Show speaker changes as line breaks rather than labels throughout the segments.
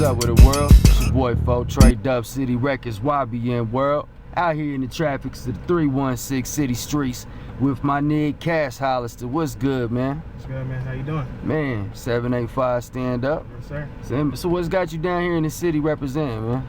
up with the world? It's your boy Fo, Trey Dub City Records, YBN World. Out here in the traffics of the 316 city streets with my nigga Cash Hollistah. What's good, man?
What's good, man? How you doing?
Man, 785 stand up.
Yes, sir.
So what's got you down here in the city representing, man?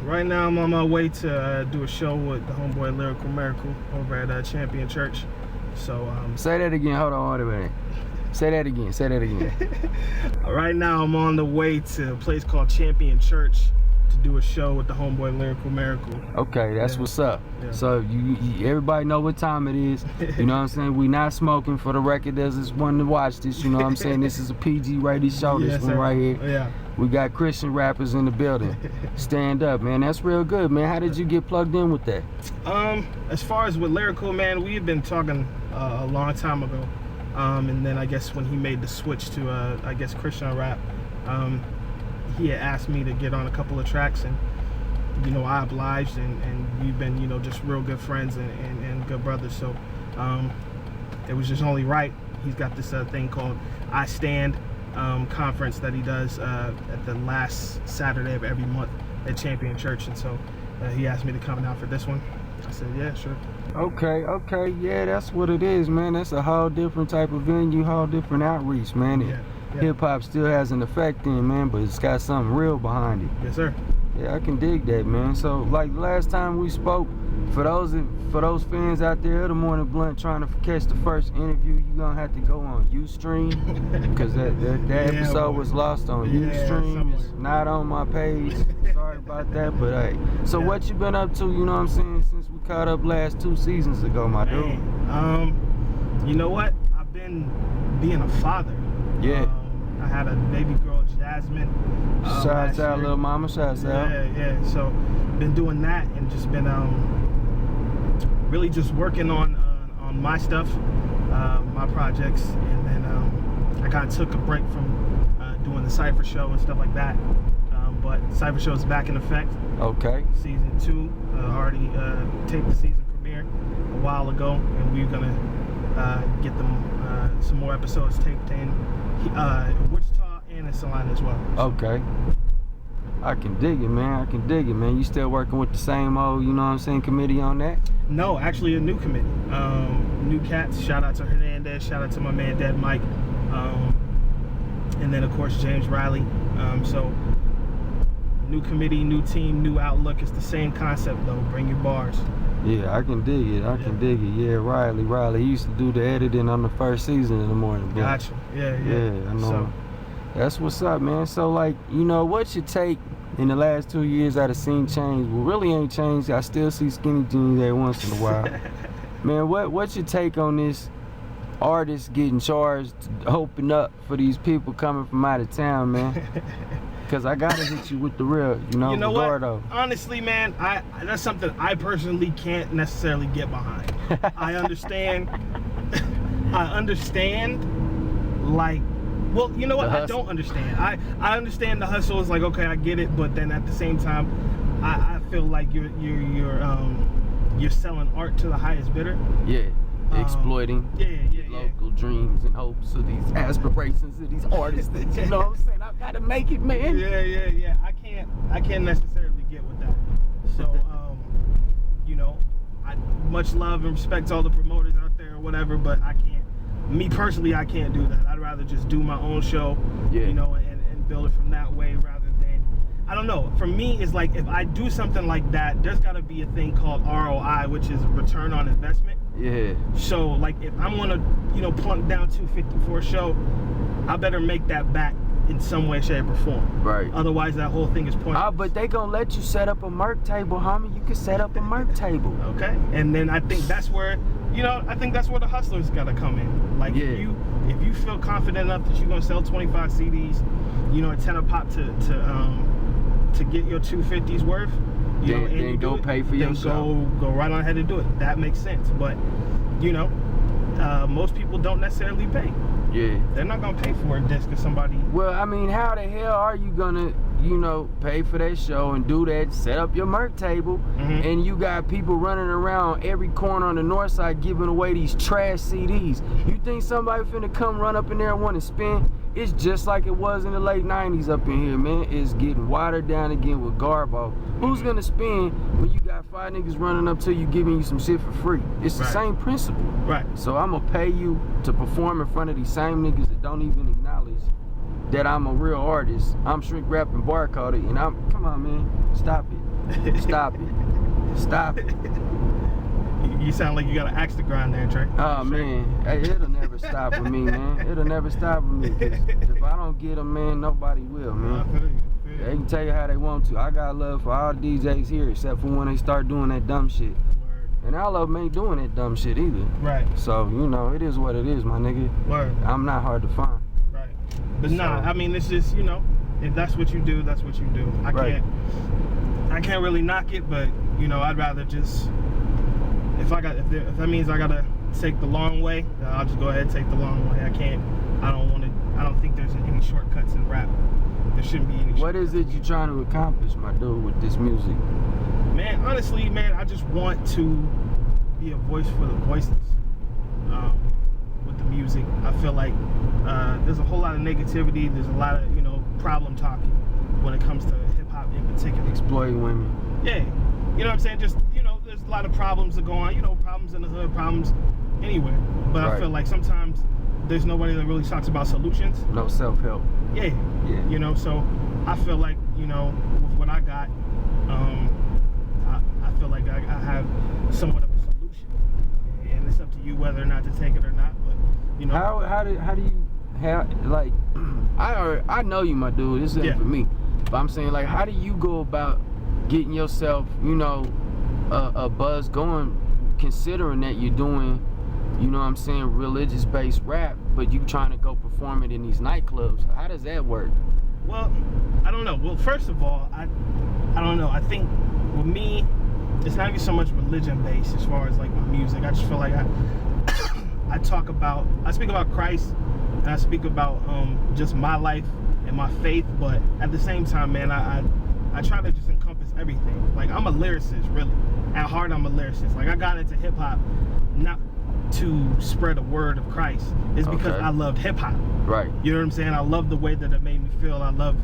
Right now I'm on my way to do a show with the homeboy Lyrical Miracle over at Champion Church. So
say that again. Hold on a minute. Say that again.
Right now I'm on the way to a place called Champion Church to do a show with the homeboy Lyrical Miracle.
Okay, that's what's up.
Yeah.
So everybody know what time it is. You know what I'm saying? We not smoking for the record. There's this one to watch this. You know what I'm saying? This is a PG rated show. This
Yes,
one
sir.
right here.
Yeah.
We got Christian rappers in the building. Stand up, man. That's real good, man. How did you get plugged in with that?
As far as with Lyrical, man, we had been talking a long time ago. And then I guess when he made the switch to I guess Christian rap, he had asked me to get on a couple of tracks, and you know I obliged, and we've been just real good friends and good brothers. So it was just only right. He's got this thing called I Stand conference that he does at the last Saturday of every month at Champion Church, and so he asked me to come out for this one. I said, yeah, sure.
Okay, yeah, that's what it is, man. That's a whole different type of venue, whole different outreach, man.
Yeah.
Hip-hop still has an effect in, man, but it's got something real behind it.
Yes, sir.
Yeah, I can dig that, man. So, like last time we spoke, for those fans out there of the Morning Blunt trying to catch the first interview, you're gonna have to go on Ustream, because that episode was lost on Ustream. It's not on my page. Sorry about that, but hey. So what you been up to, you know what I'm saying, since we caught up last 2 seasons ago, my dude?
You know what? I've been being a father.
Yeah.
I had a baby girl, Jasmine.
Shouts out, little mama. Shouts out.
Yeah. So, been doing that and just been really just working on my stuff, my projects, and then I kind of took a break from doing the Cypher show and stuff like that. But Cypher show is back in effect.
Okay.
Season 2 already taped the season premiere a while ago, and we're gonna get them some more episodes taped in Wichita and in Salina as well.
Okay. I can dig it, man. You still working with the same old, you know what I'm saying, committee on that?
No, actually a new committee. New cats. Shout out to Hernandez. Shout out to my man Dead Mike. And then of course James Riley. So new committee, new team, new outlook. It's the same concept though. Bring your bars.
Yeah, I can dig it. I can dig it. Yeah, Riley. He used to do the editing on the first season in the morning.
Gotcha. Yeah,
I know. So, that's what's up, man. So, like, what's your take in the last 2 years I've seen change? Well, really ain't changed. I still see skinny jeans every once in a while. Man, what's your take on this artist getting charged to open up for these people coming from out of town, man? Because I gotta hit you with the real,
You know
Eduardo.
what? Honestly, man, that's something I personally can't necessarily get behind. I understand. Like, well, you know what? I don't understand. I understand the hustle is like, okay, I get it, but then at the same time, I feel like you're selling art to the highest bidder.
Yeah. Exploiting local dreams and hopes of these aspirations of these artists that, you know what I'm saying, I gotta make it, man.
Yeah. I can't necessarily get with that. So I much love and respect to all the promoters out there or whatever, but me personally, I can't do that. I'd rather just do my own show, and build it from that way rather than, I don't know. For me, it's like if I do something like that, there's got to be a thing called ROI, which is return on investment.
Yeah.
So like if I'm gonna, plunk down $250 for a show, I better make that back in some way, shape, or form.
Right.
Otherwise, that whole thing is pointless.
But they gonna let you set up a merc table, homie. You can set up a merc table.
Okay. And then I think that's where, the hustlers gotta come in. Like if you feel confident enough that you're gonna sell 25 CDs, at 10 a pop to get your 250s worth,
then go pay for your show.
Go right on ahead and do it. That makes sense. But most people don't necessarily pay.
Yeah.
They're not gonna pay for a disc of somebody.
Well, I mean, how the hell are you gonna you know, pay for that show and do that, set up your merch table, and you got people running around every corner on the north side giving away these trash CDs. You think somebody finna come run up in there and want to spend? It's just like it was in the late 90s up in here, man. It's getting watered down again with Garbo. Who's gonna spend when you got 5 niggas running up to you giving you some shit for free? It's the same principle.
Right.
So I'm gonna pay you to perform in front of these same niggas that don't even acknowledge that I'm a real artist. I'm shrink rapping barcoded, and come on, man, stop it. Stop it. Stop it.
You sound like you got an axe to grind there, Trey.
Oh, man, hey, it'll never stop with me, man. It'll never stop with me. 'Cause if I don't get them, man, nobody will, man.
I feel you.
They can tell you how they want to. I got love for all DJs here, except for when they start doing that dumb shit.
Word.
And all of them ain't doing that dumb shit either.
Right.
So, you know, it is what it is, my nigga.
Word.
I'm not hard to find.
Right. But nah, I mean, it's just, you know, if that's what you do, that's what you do. I can't really knock it, but, you know, I'd rather just, if that means I gotta take the long way, then I'll just go ahead and take the long way. I don't think there's any shortcuts in rap. There shouldn't be any.
What is it you trying to accomplish, my dude, with this music?
Man, honestly, man, I just want to be a voice for the voiceless with the music. I feel like there's a whole lot of negativity. There's a lot of, you know, problem talking when it comes to hip hop in particular.
Exploiting women.
Yeah, you know what I'm saying? Just, you know, there's a lot of problems that go on. You know, problems in the hood, problems anywhere. But I feel like sometimes there's nobody that really talks about solutions.
No self-help.
Yeah. You know, so I feel like, you know, with what I got, I feel like I have somewhat of a solution, and it's up to you whether or not to take it or not. But, you know,
how do you like? I know you, my dude. This isn't for me, but I'm saying, like, how do you go about getting yourself, you know, a buzz going, considering that you're doing, you know what I'm saying, religious-based rap, but you trying to go perform it in these nightclubs? How does that work?
Well, I don't know. Well, first of all, I don't know. I think with me, it's not even so much religion-based as far as like my music. I just feel like I speak about Christ, and I speak about just my life and my faith, but at the same time, man, I try to just encompass everything. Like, I'm a lyricist, really. At heart, I'm a lyricist. Like, I got into hip-hop not to spread a word of Christ. It's because I loved hip-hop.
Right.
You know what I'm saying? I love the way that it made me feel. I love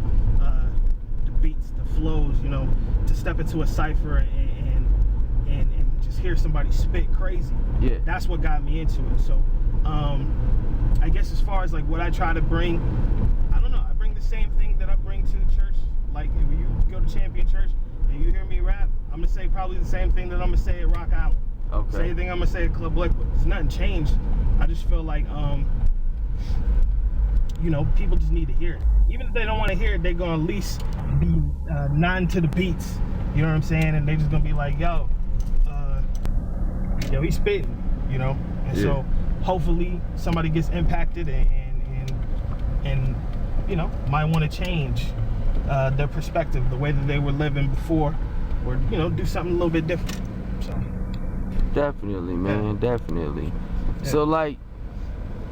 the beats, the flows, you know, to step into a Cypher and just hear somebody spit crazy.
Yeah.
That's what got me into it. So, I guess as far as like what I try to bring, I don't know. I bring the same thing that I bring to the church. Like, if you go to Champion Church and you hear me rap, I'm gonna say probably the same thing that I'm gonna say at Rock Island.
Okay.
Same thing I'm gonna say at Club Lakewood. It's nothing changed. I just feel like, you know, people just need to hear it. Even if they don't want to hear it, they're gonna at least be nodding to the beats. You know what I'm saying? And they just gonna be like, yo, he's spitting. You know. And so hopefully somebody gets impacted and you know, might want to change their perspective, the way that they were living before, or, you know, do something a little bit different. So
definitely, man, definitely. So, like,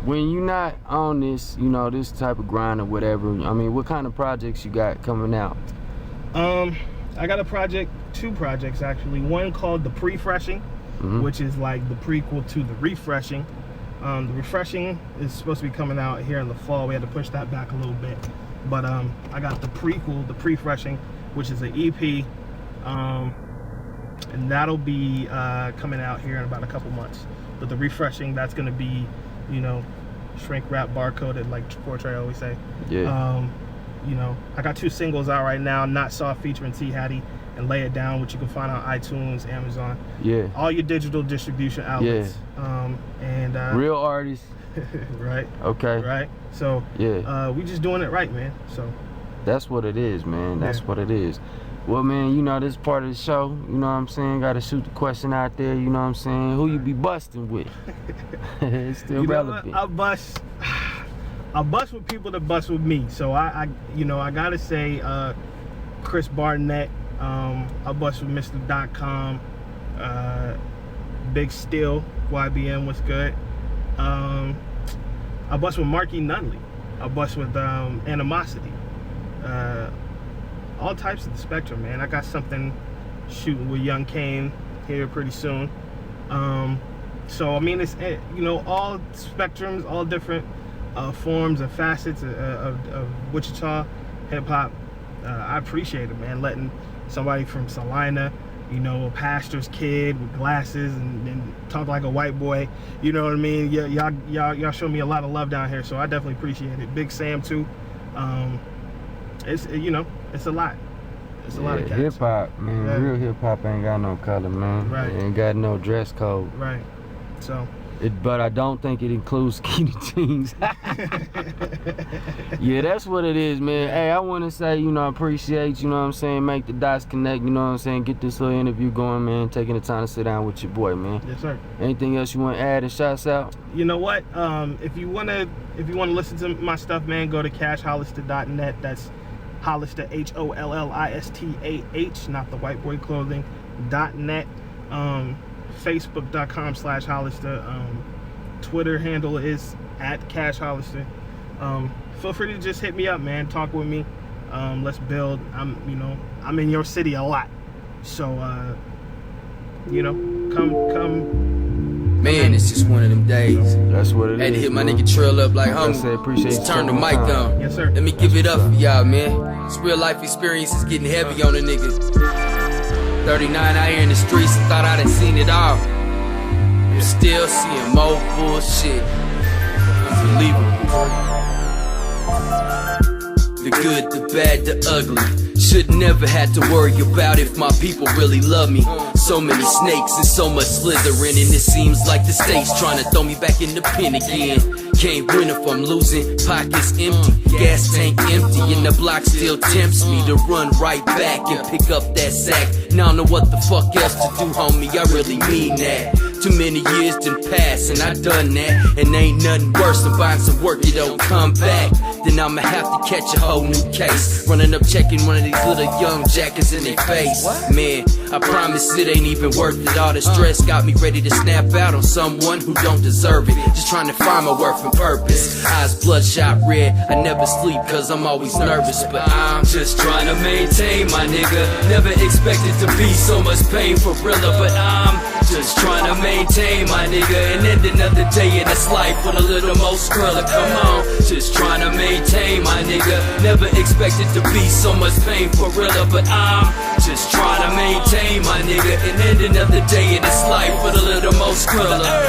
when you're not on this, you know, this type of grind or whatever, I mean, what kind of projects you got coming out?
I got two projects actually. One called The Pre-Freshing, which is like the prequel to The Refreshing. The Refreshing is supposed to be coming out here in the fall. We had to push that back a little bit. But I got the prequel, The Pre-Freshing, which is an EP. And that'll be coming out here in about a couple months. But The Refreshing, that's gonna be, you know, shrink wrap barcoded, like Portray always say. Yeah. You know, I got 2 singles out right now, Not Soft featuring T Hattie and Lay It Down, which you can find on iTunes, Amazon. Yeah. All your digital distribution outlets. Yeah. Real artists. Right. Okay. Right. So we just doing it right, man. So that's what it is, man. That's what it is. Well, man, you know, this part of the show, you know what I'm saying? Got to shoot the question out there, you know what I'm saying? Who you be busting with? It's still relevant. I bust with people that bust with me. So I you know, I got to say Chris Barnett, I bust with Mr.com, Big Steel, YBM was good. I bust with Marky Nunley. I bust with Animosity. all types of the spectrum, man. I got something shooting with Young Kane here pretty soon. So I mean, it's, you know, all spectrums, all different forms and facets of Wichita hip hop. I appreciate it, man. Letting somebody from Salina, you know, a pastor's kid with glasses and talk like a white boy, you know what I mean? Y'all show me a lot of love down here, so I definitely appreciate it. Big Sam too. It's, you know, it's a lot. It's a lot of cats.
Hip hop, man.
Yeah.
Real hip hop ain't got no color, man.
Right.
It ain't got no dress code.
Right. So.
But I don't think it includes skinny jeans. Yeah, that's what it is, man. Hey, I want to say, you know, I appreciate, you know what I'm saying, make the dots connect, you know what I'm saying, get this little interview going, man, taking the time to sit down with your boy, man.
Yes, sir.
Anything else you want to add and shouts out?
You know what? If you wanna listen to my stuff, man, go to cashhollistah.net. That's Hollistah, Hollistah, not the white boy clothing.net. Facebook.com/Hollistah. Twitter handle is @CashHollistah. Feel free to just hit me up, man. Talk with me. Let's build. I'm in your city a lot, so you know, come.
Man, it's just one of them days.
That's what it is.
Had to hit my
man.
nigga Trail up like
I
homie.
said, appreciate
Just
you
turn the
taking
mic
time.
on.
Yes, sir.
Let me give it up for y'all, man. This real life experience is getting heavy on a nigga. 39 out here in the streets, thought I'd have seen it all. But still seeing more bullshit. Unbelievable. The good, the bad, the ugly. Should never have to worry about if my people really love me. So many snakes and so much slithering, and it seems like the state's trying to throw me back in the pen again. Can't win if I'm losing, pockets empty, gas tank empty, and the block still tempts me to run right back and pick up that sack. Now I don't know what the fuck else to do, homie, I really mean that. Too many years done passed and I done that, and ain't nothing worse than buying some work that don't come back. Then I'ma have to catch a whole new case, running up checking one of these little young jackets in their face. Man, I promise it ain't even worth it. All the stress got me ready to snap out on someone who don't deserve it. Just trying to find my worth and purpose. Eyes bloodshot red, I never sleep cause I'm always nervous. But I'm just trying to maintain my nigga. Never expected to be so much pain for realer, but I'm just trying to maintain my nigga and end another day in this life with a little more scruller. Come on, just trying to maintain my nigga. Never expected to be so much pain for realer, but I'm just trying to maintain my nigga and end another day in this life with a little more scruller.